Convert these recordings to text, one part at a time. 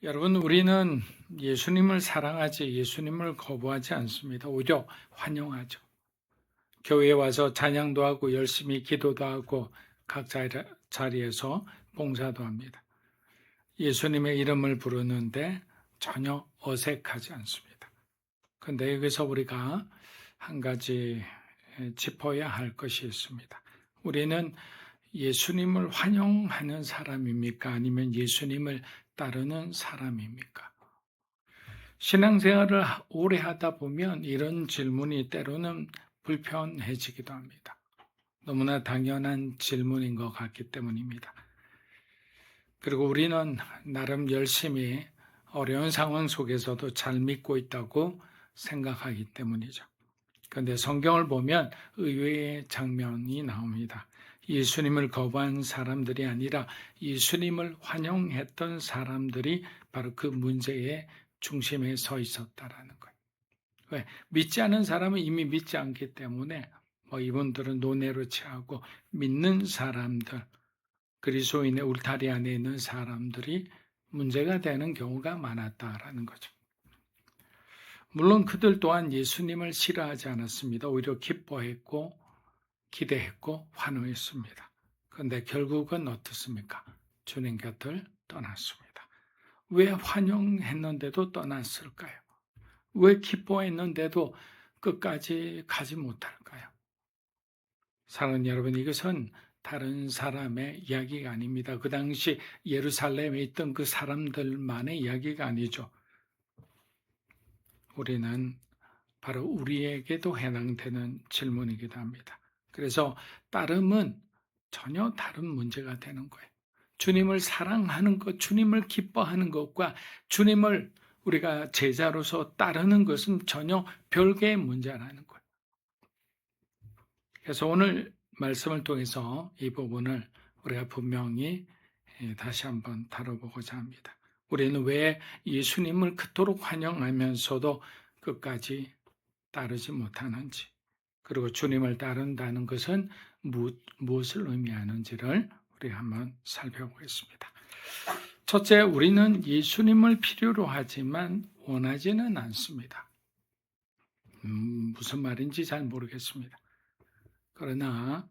여러분, 우리는 예수님을 사랑하지 예수님을 거부하지 않습니다. 오히려 환영하죠. 교회에 와서 찬양도 하고 열심히 기도도 하고 각 자리에서 봉사도 합니다. 예수님의 이름을 부르는데 전혀 어색하지 않습니다. 그런데 여기서 우리가 한 가지 짚어야 할 것이 있습니다. 우리는 예수님을 환영하는 사람입니까? 아니면 예수님을 따르는 사람입니까? 신앙생활을 오래 하다 보면 이런 질문이 때로는 불편해지기도 합니다. 너무나 당연한 질문인 것 같기 때문입니다. 그리고 우리는 나름 열심히 어려운 상황 속에서도 잘 믿고 있다고 생각하기 때문이죠. 그런데 성경을 보면 의외의 장면이 나옵니다. 예수님을 거부한 사람들이 아니라 예수님을 환영했던 사람들이 바로 그 문제의 중심에 서 있었다라는 거예요. 왜? 믿지 않은 사람은 이미 믿지 않기 때문에 이분들은 논외로 취하고 믿는 사람들, 그리스도인의 울타리 안에 있는 사람들이 문제가 되는 경우가 많았다라는 거죠. 물론 그들 또한 예수님을 싫어하지 않았습니다. 오히려 기뻐했고 기대했고 환호했습니다. 그런데 결국은 어떻습니까? 주님 곁을 떠났습니다. 왜 환영했는데도 떠났을까요? 왜 기뻐했는데도 끝까지 가지 못할까요? 사랑하는 여러분, 이것은 다른 사람의 이야기가 아닙니다. 그 당시 예루살렘에 있던 그 사람들만의 이야기가 아니죠. 우리는 바로 우리에게도 해당되는 질문이기도 합니다. 그래서 따름은 전혀 다른 문제가 되는 거예요. 주님을 사랑하는 것, 주님을 기뻐하는 것과 주님을 우리가 제자로서 따르는 것은 전혀 별개의 문제라는 거예요. 그래서 오늘 말씀을 통해서 이 부분을 우리가 분명히 다시 한번 다뤄보고자 합니다. 우리는 왜 예수님을 그토록 환영하면서도 끝까지 따르지 못하는지, 그리고 주님을 따른다는 것은 무엇을 의미하는지를 우리가 한번 살펴보겠습니다. 첫째, 우리는 예수님을 필요로 하지만 원하지는 않습니다. 무슨 말인지 잘 모르겠습니다. 그러나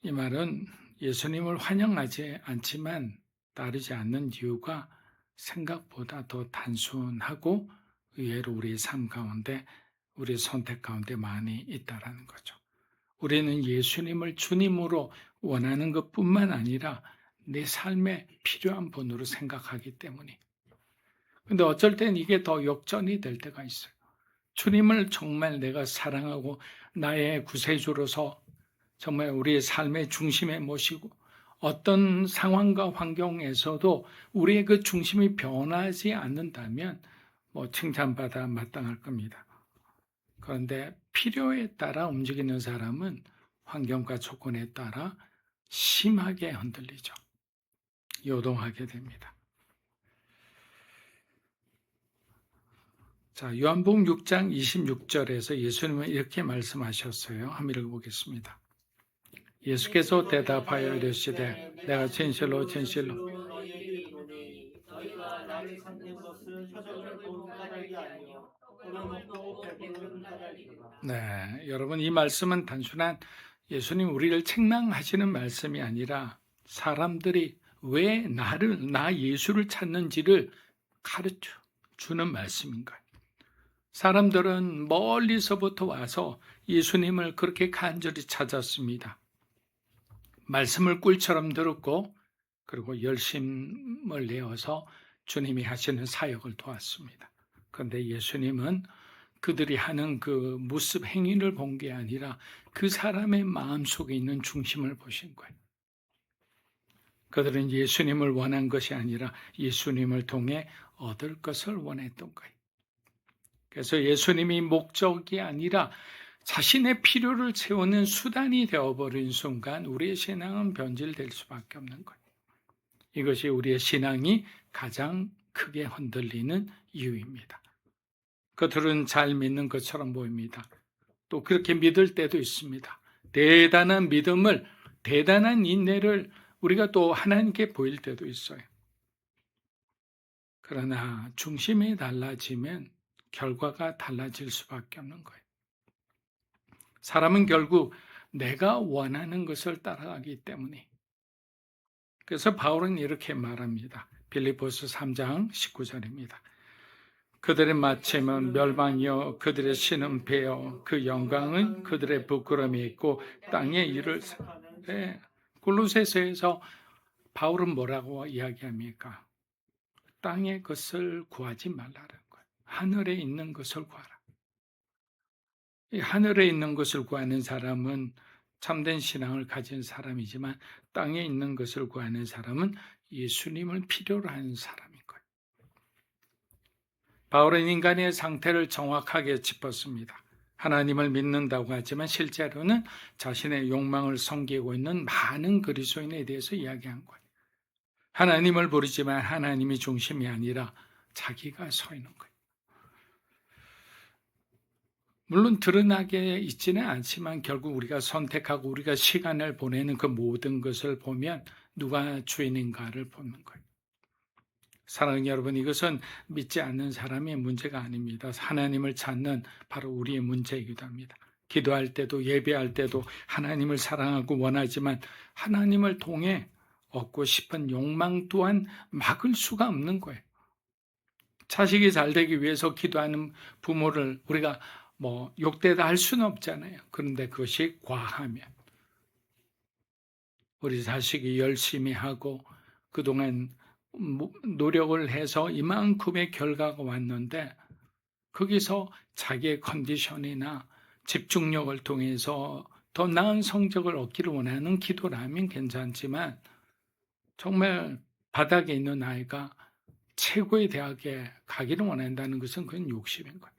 이 말은 예수님을 환영하지 않지만 따르지 않는 이유가 생각보다 더 단순하고 의외로 우리의 삶 가운데, 우리의 선택 가운데 많이 있다라는 거죠. 우리는 예수님을 주님으로 원하는 것뿐만 아니라 내 삶에 필요한 분으로 생각하기 때문에. 근데 어쩔 땐 이게 더 역전이 될 때가 있어요. 주님을 정말 내가 사랑하고 나의 구세주로서 정말 우리의 삶의 중심에 모시고 어떤 상황과 환경에서도 우리의 그 중심이 변하지 않는다면 칭찬받아 마땅할 겁니다. 그런데 필요에 따라 움직이는 사람은 환경과 조건에 따라 심하게 흔들리죠. 요동하게 됩니다. 자, 요한복음 6장 26절에서 예수님은 이렇게 말씀하셨어요. 한번 읽어보겠습니다. 예수께서 대답하여 이르시되 내가 진실로 너희에게 이르노니 너희가 나를 찾는 것은 표적을 본 까닭이 아니요 떡을 먹고 배부른 까닭이니라. 네, 여러분, 이 말씀은 단순한 예수님 우리를 책망하시는 말씀이 아니라 사람들이 왜 나 예수를 찾는지를 가르쳐 주는 말씀인가요? 사람들은 멀리서부터 와서 예수님을 그렇게 간절히 찾았습니다. 말씀을 꿀처럼 들었고 그리고 열심을 내어서 주님이 하시는 사역을 도왔습니다. 그런데 예수님은 그들이 하는 그 모습 행위를 본 게 아니라 그 사람의 마음속에 있는 중심을 보신 거예요. 그들은 예수님을 원한 것이 아니라 예수님을 통해 얻을 것을 원했던 거예요. 그래서 예수님이 목적이 아니라 자신의 필요를 채우는 수단이 되어버린 순간 우리의 신앙은 변질될 수밖에 없는 거예요. 이것이 우리의 신앙이 가장 크게 흔들리는 이유입니다. 그들은 잘 믿는 것처럼 보입니다. 또 그렇게 믿을 때도 있습니다. 대단한 믿음을, 대단한 인내를 우리가 또 하나님께 보일 때도 있어요. 그러나 중심이 달라지면 결과가 달라질 수밖에 없는 거예요. 사람은 결국 내가 원하는 것을 따라가기 때문에. 그래서 바울은 이렇게 말합니다. 빌립보서 3장 19절입니다. 그들의 마침은 멸망이요 그들의 신은 배요 그 영광은 그들의 부끄러움이 있고 땅의 일을 네. 골로새서에서 바울은 뭐라고 이야기합니까? 땅의 것을 구하지 말라는 거예요. 하늘에 있는 것을 구하라. 이 하늘에 있는 것을 구하는 사람은 참된 신앙을 가진 사람이지만 땅에 있는 것을 구하는 사람은 예수님을 필요로 하는 사람인 거예요. 바울은 인간의 상태를 정확하게 짚었습니다. 하나님을 믿는다고 하지만 실제로는 자신의 욕망을 섬기고 있는 많은 그리스도인에 대해서 이야기한 거예요. 하나님을 부르지만 하나님이 중심이 아니라 자기가 서 있는 거예요. 물론 드러나게 있지는 않지만 결국 우리가 선택하고 우리가 시간을 보내는 그 모든 것을 보면 누가 주인인가를 보는 거예요. 사랑하는 여러분, 이것은 믿지 않는 사람의 문제가 아닙니다. 하나님을 찾는 바로 우리의 문제이기도 합니다. 기도할 때도 예배할 때도 하나님을 사랑하고 원하지만 하나님을 통해 얻고 싶은 욕망 또한 막을 수가 없는 거예요. 자식이 잘 되기 위해서 기도하는 부모를 우리가 욕되다 할 수는 없잖아요. 그런데 그것이 과하면 우리 자식이 열심히 하고 그동안 노력을 해서 이만큼의 결과가 왔는데 거기서 자기의 컨디션이나 집중력을 통해서 더 나은 성적을 얻기를 원하는 기도라면 괜찮지만 정말 바닥에 있는 아이가 최고의 대학에 가기를 원한다는 것은 그건 욕심인 거예요.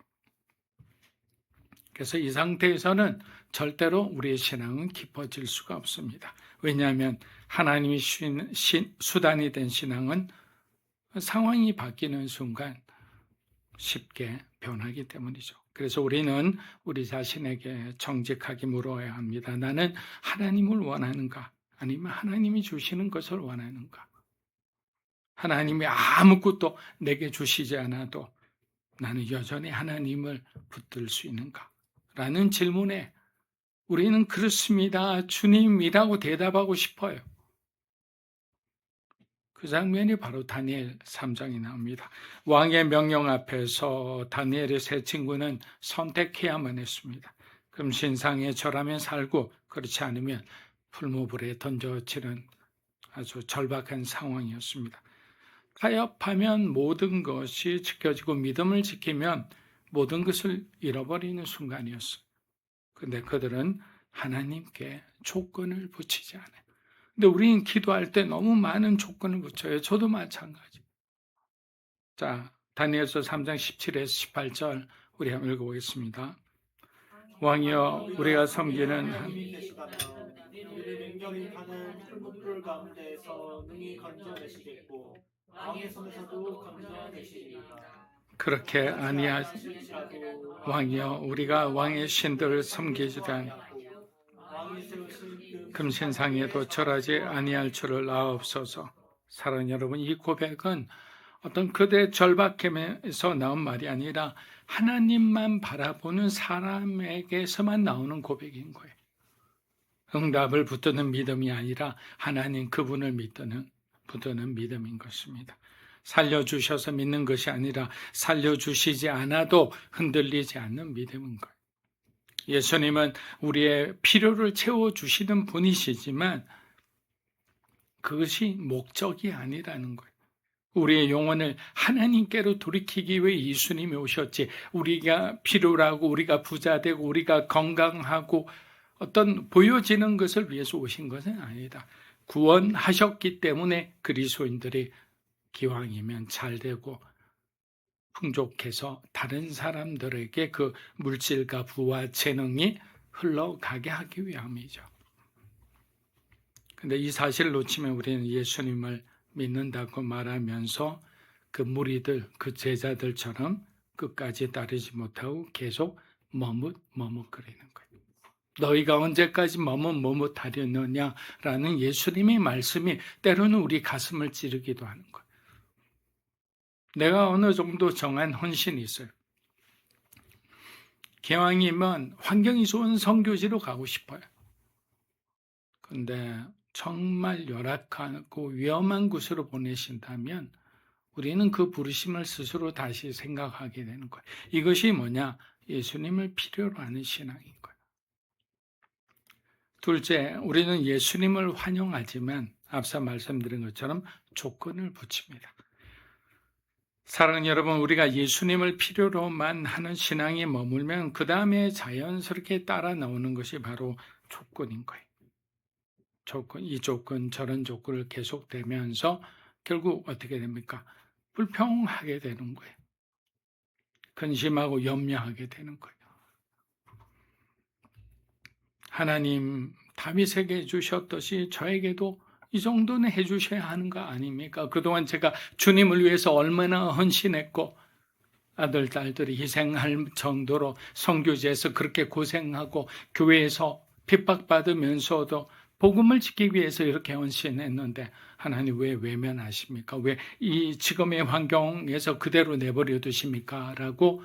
그래서 이 상태에서는 절대로 우리의 신앙은 깊어질 수가 없습니다. 왜냐하면 하나님이 수단이 된 신앙은 상황이 바뀌는 순간 쉽게 변하기 때문이죠. 그래서 우리는 우리 자신에게 정직하게 물어야 합니다. 나는 하나님을 원하는가? 아니면 하나님이 주시는 것을 원하는가? 하나님이 아무것도 내게 주시지 않아도 나는 여전히 하나님을 붙들 수 있는가? 라는 질문에 우리는 그렇습니다. 주님이라고 대답하고 싶어요. 그 장면이 바로 다니엘 3장이 나옵니다. 왕의 명령 앞에서 다니엘의 세 친구는 선택해야만 했습니다. 금신상에 절하면 살고 그렇지 않으면 풀무불에 던져지는 아주 절박한 상황이었습니다. 타협하면 모든 것이 지켜지고 믿음을 지키면 모든 것을 잃어버리는 순간이었어요. 그런데 그들은 하나님께 조건을 붙이지 않아요. 근데 우리는 기도할 때 너무 많은 조건을 붙여요. 저도 마찬가지. 자, 다니엘서 3장 17에서 18절 우리 한번 읽어보겠습니다. 왕이여 우리가 섬기는 하나님이 계시다면 우리를 맹렬히 타는 풀무불 가운데에서 능히 건져내시겠고 왕의 손에서도 건져내시리이다. 그렇게 왕이여 우리가 왕의 신들을 섬기지도 않고 금신상에도 절하지 아니할 줄을 아옵소서. 사랑하는 여러분, 이 고백은 어떤 그들의 절박함에서 나온 말이 아니라 하나님만 바라보는 사람에게서만 나오는 고백인 거예요. 응답을 붙드는 믿음이 아니라 하나님 그분을 붙드는 믿음인 것입니다. 살려주셔서 믿는 것이 아니라 살려주시지 않아도 흔들리지 않는 믿음인 거예요. 예수님은 우리의 필요를 채워주시는 분이시지만 그것이 목적이 아니라는 거예요. 우리의 영혼을 하나님께로 돌이키기 위해 예수님이 오셨지 우리가 필요로 하고 우리가 부자되고 우리가 건강하고 어떤 보여지는 것을 위해서 오신 것은 아니다. 구원하셨기 때문에 그리스도인들이 기왕이면 잘되고 풍족해서 다른 사람들에게 그 물질과 부와 재능이 흘러가게 하기 위함이죠. 근데 이 사실을 놓치면 우리는 예수님을 믿는다고 말하면서 그 무리들, 그 제자들처럼 끝까지 따르지 못하고 계속 머뭇거리는 거예요. 너희가 언제까지 머뭇하려느냐라는 예수님의 말씀이 때로는 우리 가슴을 찌르기도 하는 거예요. 내가 어느 정도 정한 헌신이 있어요. 기왕이면 환경이 좋은 선교지로 가고 싶어요. 근데 정말 열악하고 위험한 곳으로 보내신다면 우리는 그 부르심을 스스로 다시 생각하게 되는 거예요. 이것이 뭐냐? 예수님을 필요로 하는 신앙인 거예요. 둘째, 우리는 예수님을 환영하지만 앞서 말씀드린 것처럼 조건을 붙입니다. 사랑하는 여러분, 우리가 예수님을 필요로만 하는 신앙에 머물면 그 다음에 자연스럽게 따라 나오는 것이 바로 조건인 거예요. 이 조건, 저런 조건을 계속되면서 결국 어떻게 됩니까? 불평하게 되는 거예요. 근심하고 염려하게 되는 거예요. 하나님, 다윗에게 해주셨듯이 저에게도 이 정도는 해주셔야 하는 거 아닙니까? 그동안 제가 주님을 위해서 얼마나 헌신했고 아들, 딸들이 희생할 정도로 선교지에서 그렇게 고생하고 교회에서 핍박받으면서도 복음을 지키기 위해서 이렇게 헌신했는데 하나님 왜 외면하십니까? 왜 이 지금의 환경에서 그대로 내버려 두십니까? 라고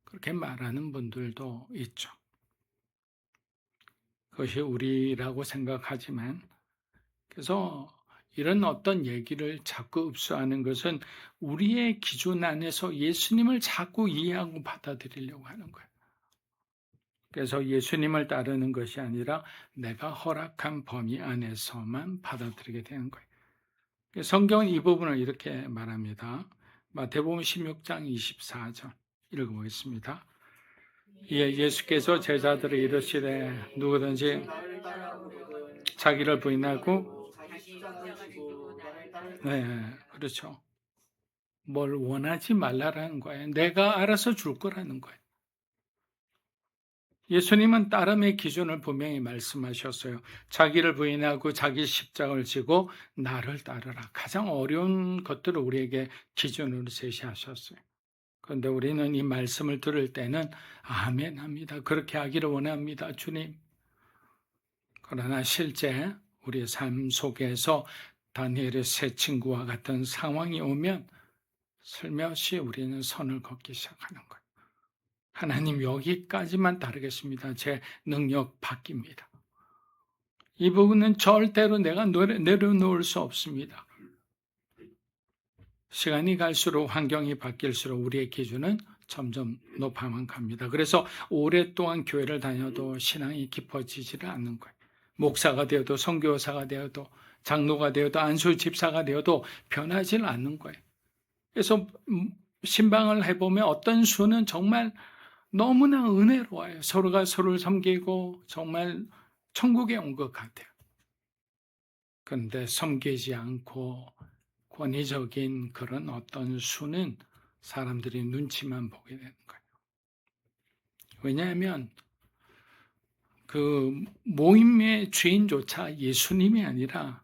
그렇게 말하는 분들도 있죠. 그것이 우리라고 생각하지만 그래서 이런 어떤 얘기를 자꾸 읍수하는 것은 우리의 기준 안에서 예수님을 자꾸 이해하고 받아들이려고 하는 거예요. 그래서 예수님을 따르는 것이 아니라 내가 허락한 범위 안에서만 받아들이게 되는 거예요. 성경은 이 부분을 이렇게 말합니다. 마태복음 16장 24절 읽어보겠습니다. 이에 예수께서 제자들을 이르시되 누구든지 자기를 부인하고 그렇죠. 뭘 원하지 말라라는 거예요. 내가 알아서 줄 거라는 거예요. 예수님은 따름의 기준을 분명히 말씀하셨어요. 자기를 부인하고 자기 십자가를 지고 나를 따르라. 가장 어려운 것들을 우리에게 기준으로 제시하셨어요. 그런데 우리는 이 말씀을 들을 때는 아멘 합니다. 그렇게 하기를 원합니다. 주님. 그러나 실제 우리의 삶 속에서 다니엘의 세 친구와 같은 상황이 오면 슬며시 우리는 선을 걷기 시작하는 거예요. 하나님 여기까지만 따르겠습니다. 제 능력 바뀝니다. 이 부분은 절대로 내가 내려놓을 수 없습니다. 시간이 갈수록 환경이 바뀔수록 우리의 기준은 점점 높아만 갑니다. 그래서 오랫동안 교회를 다녀도 신앙이 깊어지지를 않는 거예요. 목사가 되어도 선교사가 되어도 장로가 되어도 안수 집사가 되어도 변하지는 않는 거예요. 그래서 신방을 해보면 어떤 수는 정말 너무나 은혜로워요. 서로가 서로를 섬기고 정말 천국에 온 것 같아요. 그런데 섬기지 않고 권위적인 그런 어떤 수는 사람들이 눈치만 보게 되는 거예요. 왜냐하면 그 모임의 주인조차 예수님이 아니라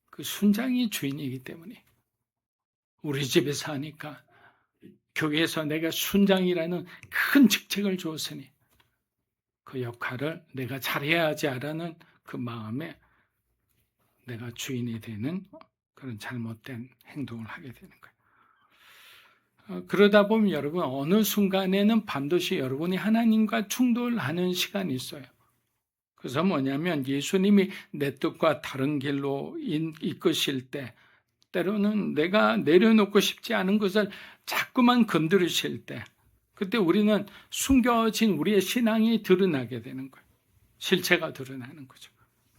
그 순장이 주인이기 때문에 우리 집에 사니까 교회에서 내가 순장이라는 큰 직책을 주었으니 그 역할을 내가 잘해야 하지 않는 그 마음에 내가 주인이 되는 그런 잘못된 행동을 하게 되는 거예요. 그러다 보면 여러분 어느 순간에는 반드시 여러분이 하나님과 충돌하는 시간이 있어요. 그래서 뭐냐면 예수님이 내 뜻과 다른 길로 이끄실 때 때로는 내가 내려놓고 싶지 않은 것을 자꾸만 건드리실 때 그때 우리는 숨겨진 우리의 신앙이 드러나게 되는 거예요. 실체가 드러나는 거죠.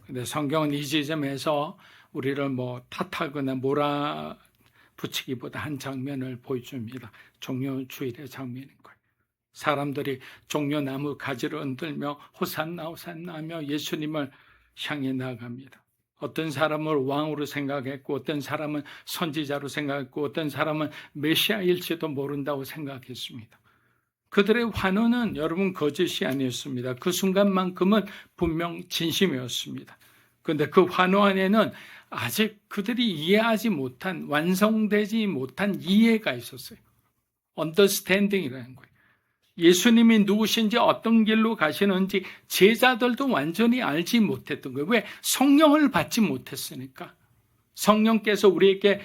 근데 성경은 이 지점에서 우리를 탓하거나 몰아붙이기보다 한 장면을 보여줍니다. 종려주일의 장면인 거예요. 사람들이 종려나무 가지를 흔들며 호산나 호산나 하며 예수님을 향해 나아갑니다. 어떤 사람을 왕으로 생각했고 어떤 사람은 선지자로 생각했고 어떤 사람은 메시아일지도 모른다고 생각했습니다. 그들의 환호는 여러분 거짓이 아니었습니다. 그 순간만큼은 분명 진심이었습니다. 그런데 그 환호 안에는 아직 그들이 이해하지 못한 완성되지 못한 이해가 있었어요. 언더스탠딩이라는 거예요. 예수님이 누구신지 어떤 길로 가시는지 제자들도 완전히 알지 못했던 거예요. 왜? 성령을 받지 못했으니까. 성령께서 우리에게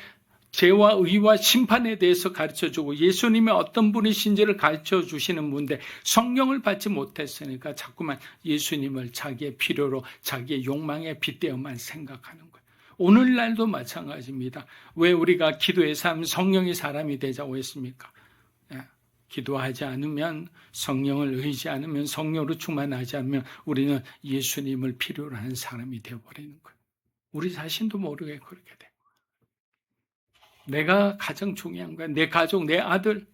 죄와 의와 심판에 대해서 가르쳐주고 예수님이 어떤 분이신지를 가르쳐주시는 분인데 성령을 받지 못했으니까 자꾸만 예수님을 자기의 필요로 자기의 욕망에 빗대어만 생각하는 거예요. 오늘날도 마찬가지입니다. 왜 우리가 기도해서 하면 성령이 사람이 되자고 했습니까? 기도하지 않으면, 성령을 의지 않으면, 성령으로 충만하지 않으면 우리는 예수님을 필요로 하는 사람이 되어버리는 거예요. 우리 자신도 모르게 그렇게 돼요. 내가 가장 중요한 거야. 내 가족, 내 아들.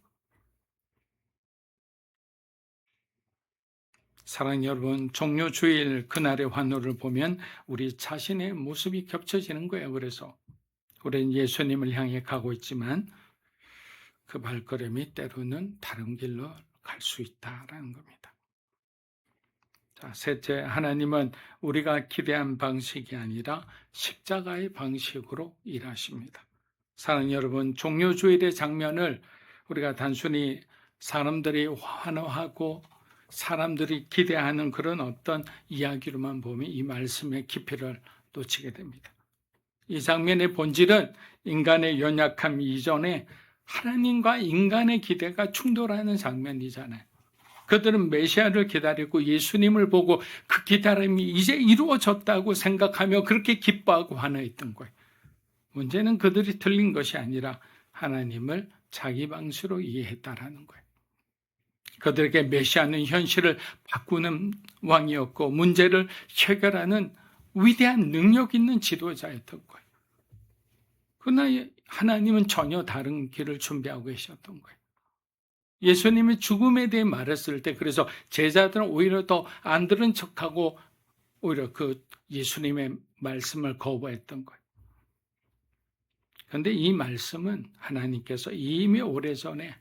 사랑하는 여러분, 종료주일 그날의 환호를 보면 우리 자신의 모습이 겹쳐지는 거예요. 그래서 우리는 예수님을 향해 가고 있지만 그 발걸음이 때로는 다른 길로 갈 수 있다라는 겁니다. 자, 셋째, 하나님은 우리가 기대한 방식이 아니라 십자가의 방식으로 일하십니다. 사랑하는 여러분, 종료주일의 장면을 우리가 단순히 사람들이 환호하고 사람들이 기대하는 그런 어떤 이야기로만 보면 이 말씀의 깊이를 놓치게 됩니다. 이 장면의 본질은 인간의 연약함 이전에 하나님과 인간의 기대가 충돌하는 장면이잖아요. 그들은 메시아를 기다리고 예수님을 보고 그 기다림이 이제 이루어졌다고 생각하며 그렇게 기뻐하고 환호했던 거예요. 문제는 그들이 틀린 것이 아니라 하나님을 자기 방식으로 이해했다라는 거예요. 그들에게 메시아는 현실을 바꾸는 왕이었고 문제를 해결하는 위대한 능력 있는 지도자였던 거예요. 그러나 하나님은 전혀 다른 길을 준비하고 계셨던 거예요. 예수님이 죽음에 대해 말했을 때 그래서 제자들은 오히려 더 안 들은 척하고 오히려 그 예수님의 말씀을 거부했던 거예요. 그런데 이 말씀은 하나님께서 이미 오래전에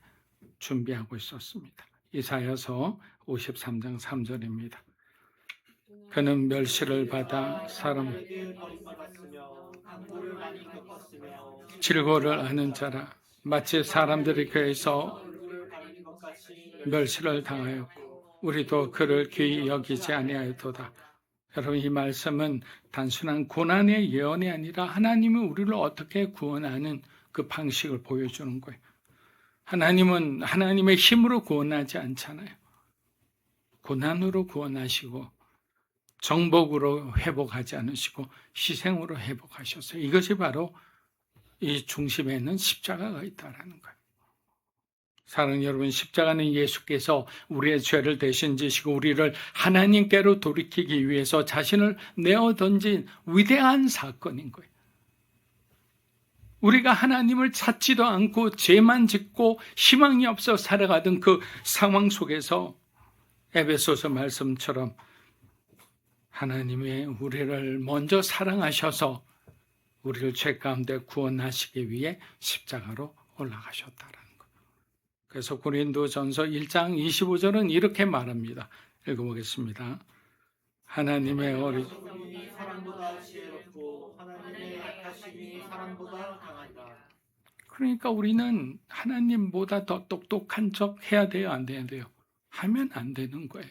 준비하고 있었습니다. 이사야서 53장 3절입니다. 그는 멸시를 받아 사람에게 버림받았으며 강도를 많이 겪었으며 질고를 하는 자라 마치 사람들이 그에서 멸시를 당하였고 우리도 그를 귀히 여기지 아니하였도다. 여러분, 이 말씀은 단순한 고난의 예언이 아니라 하나님이 우리를 어떻게 구원하는 그 방식을 보여주는 거예요. 하나님은 하나님의 힘으로 구원하지 않잖아요. 고난으로 구원하시고 정복으로 회복하지 않으시고 희생으로 회복하셨어요. 이것이 바로 이 중심에는 십자가가 있다는 거예요. 사랑하는 여러분, 십자가는 예수께서 우리의 죄를 대신 지시고 우리를 하나님께로 돌이키기 위해서 자신을 내어 던진 위대한 사건인 거예요. 우리가 하나님을 찾지도 않고 죄만 짓고 희망이 없어 살아가던 그 상황 속에서 에베소서 말씀처럼 하나님이 우리를 먼저 사랑하셔서 우리를 죄 가운데 구원하시기 위해 십자가로 올라가셨다라는 거예요. 그래서 고린도전서 1장 25절은 이렇게 말합니다. 읽어보겠습니다. 하나님의 어리석음이 사람보다 지혜롭고 하나님의 약하심이 사람보다 강하다. 그러니까 우리는 하나님보다 더 똑똑한 척 해야 돼요, 안 돼야 돼요? 하면 안 되는 거예요.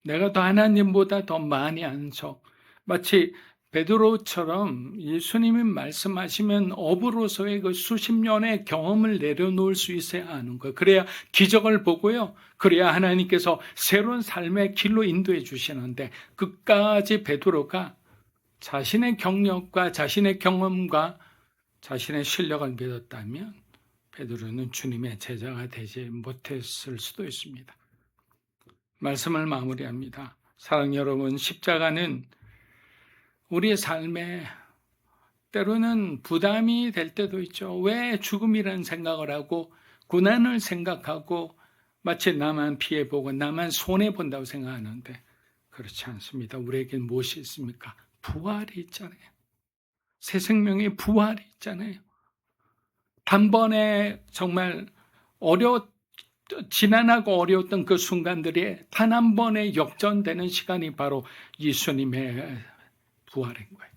내가 더 하나님보다 더 많이 아는 척, 마치 베드로처럼 예수님이 말씀하시면 업으로서의 그 수십 년의 경험을 내려놓을 수 있어야 하는 거예요. 그래야 기적을 보고요. 그래야 하나님께서 새로운 삶의 길로 인도해 주시는데 끝까지 베드로가 자신의 경력과 자신의 경험과 자신의 실력을 믿었다면 베드로는 주님의 제자가 되지 못했을 수도 있습니다. 말씀을 마무리합니다. 사랑하는 여러분, 십자가는 우리의 삶에 때로는 부담이 될 때도 있죠. 왜 죽음이라는 생각을 하고 고난을 생각하고 마치 나만 피해보고 나만 손해본다고 생각하는데 그렇지 않습니다. 우리에겐 무엇이 있습니까? 부활이 있잖아요. 새 생명의 부활이 있잖아요. 단번에 정말 지난하고 어려웠던 그 순간들이 단 한 번에 역전되는 시간이 바로 예수님의 부활인 거예요.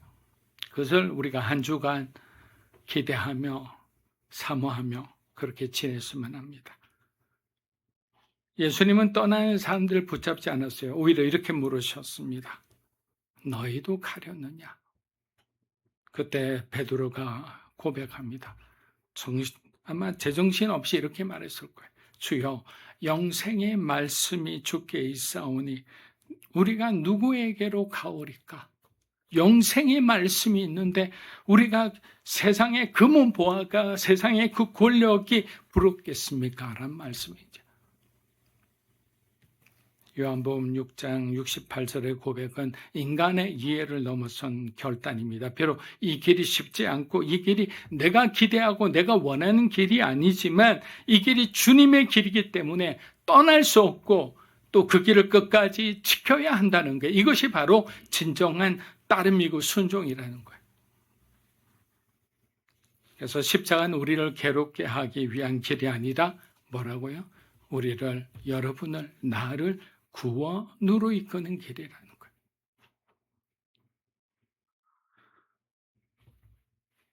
그것을 우리가 한 주간 기대하며 사모하며 그렇게 지냈으면 합니다. 예수님은 떠나는 사람들을 붙잡지 않았어요. 오히려 이렇게 물으셨습니다. 너희도 가렸느냐? 그때 베드로가 고백합니다. 아마 제정신 없이 이렇게 말했을 거예요. 주여, 영생의 말씀이 주께 있사오니 우리가 누구에게로 가오리까? 영생의 말씀이 있는데 우리가 세상의 금은 보아가 세상의 그 권력이 부럽겠습니까? 라는 말씀이죠. 요한복음 6장 68절의 고백은 인간의 이해를 넘어선 결단입니다. 비록 이 길이 쉽지 않고 이 길이 내가 기대하고 내가 원하는 길이 아니지만 이 길이 주님의 길이기 때문에 떠날 수 없고 또 그 길을 끝까지 지켜야 한다는 게 이것이 바로 진정한 따름이고 순종이라는 거예요. 그래서 십자가는 우리를 괴롭게 하기 위한 길이 아니라 뭐라고요? 우리를, 여러분을, 나를 구원으로 이끄는 길이라는 거예요.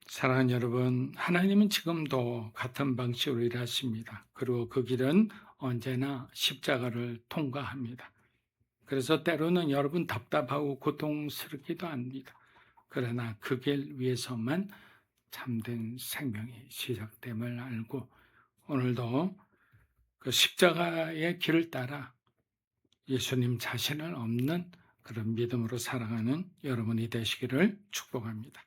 사랑하는 여러분, 하나님은 지금도 같은 방식으로 일하십니다. 그리고 그 길은 언제나 십자가를 통과합니다. 그래서 때로는 여러분 답답하고 고통스럽기도 합니다. 그러나 그 길 위에서만 참된 생명이 시작됨을 알고 오늘도 그 십자가의 길을 따라 예수님 자신을 없는 그런 믿음으로 살아가는 여러분이 되시기를 축복합니다.